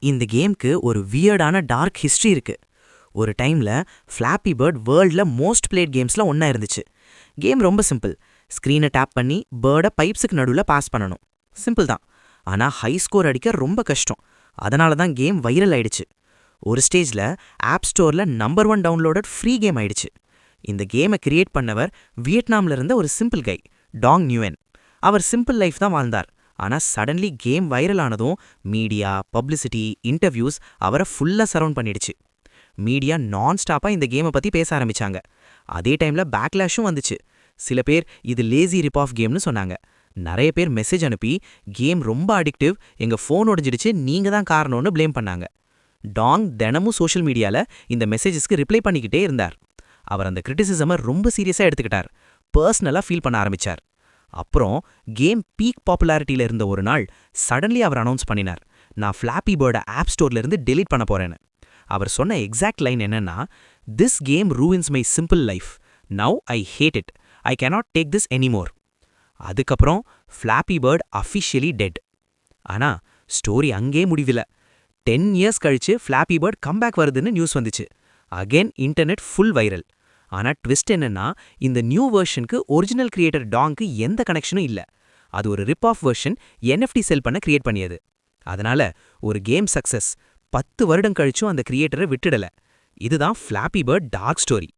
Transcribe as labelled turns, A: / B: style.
A: இந்த கேம்க்கு ஒரு வியர்டான dark history இருக்கு. ஒரு டைம்ல ஃப்ளாப்பி பேர்ட் வேர்ல்ட்ல மோஸ்ட் பிளேட் கேம்ஸ்ல ஒண்ணா இருந்துச்சு. கேம் ரொம்ப சிம்பிள். ஸ்க்ரீனை டேப் பண்ணி பேர்டை பைப்ஸுக்கு நடுவில் பாஸ் பண்ணணும். சிம்பிள் தான். ஆனா ஹை ஸ்கோர் அடிக்க ரொம்ப கஷ்டம். அதனால தான் கேம் வைரல் ஆயிடுச்சு. ஒரு ஸ்டேஜ்ல ஆப் ஸ்டோர்ல நம்பர் 1 டவுன்லோடட் ஃப்ரீ கேம் ஆயிடுச்சு. இந்த கேமை கிரியேட் பண்ணவர் வியட்நாம்ல இருந்த ஒரு சிம்பிள் கை, டாங் நியூயன். அவர் சிம்பிள் லைஃப் தான் வாழ்ந்தார். ஆனா சடன்லி கேம் வைரல் ஆனதும் மீடியா, பப்ளிசிட்டி, இன்டர்வியூஸ் அவரை ஃபுல்லா சரவுண்ட் பண்ணிடுச்சு. மீடியா நான் ஸ்டாப்பா இந்த கேமை பத்தி பேச ஆரம்பிச்சாங்க. அதே டைம்ல பேக்லாஷும் வந்துச்சு. சில பேர் இது லேசி ரிப் ஆஃப் கேம்னு சொன்னாங்க. நிறைய பேர் மெசேஜ் அனுப்பி கேம் ரொம்ப அடிக்டிவ், எங்க ஃபோன் உடைஞ்சிடுச்சு, நீங்க தான் காரணம்னு ப்ளேம் பண்ணாங்க. டாங் தினமும் சோஷியல் மீடியால இந்த மெசேஜஸ்க்கு ரிப்ளை பண்ணிக்கிட்டே இருந்தார். அவர் அந்த கிரிட்டிசிசமை ரொம்ப சீரியஸா எடுத்துக்கிட்டார். பர்சனலா ஃபீல் பண்ண ஆரம்பிச்சார். அப்புறம் கேம் பீக் பாப்புலாரிட்டியில இருந்த ஒரு நாள் சடன்லி அவர் அனௌன்ஸ் பண்ணினார், நான் ஃப்ளாப்பி பேர்டை ஆப் ஸ்டோர்ல இருந்து டெலீட் பண்ண போறேன்னு. அவர் சொன்ன எக்ஸாக்ட் லைன் என்னன்னா, this game ruins my simple life, now I hate it, I cannot take this anymore. அதுக்கப்புறம் ஃப்ளாப்பி பேர்ட் அஃபிஷியலி டெட். ஆனா ஸ்டோரி அங்கே முடிவில. 10 இயர்ஸ் கழிச்சு ஃப்ளாப்பி பேர்ட் கம்பேக் வருதுன்னு நியூஸ் வந்துச்சு. Again internet full viral. ஆனா twist என்னன்னா, இந்த நியூ வெர்ஷனுக்கு ஒரிஜினல் கிரியேட்டர் டாங்க்கு எந்த கனெக்ஷனும் இல்ல. அது ஒரு rip off version NFT sell பண்ண கிரியேட் பண்ணியது. அதனால ஒரு கேம் சக்சஸ் 10 வருடம் கழிச்சும் அந்த கிரியேட்டரை விட்டுடல. இதுதான் ஃப்ளாப்பி பேர்ட் டார்க் ஸ்டோரி.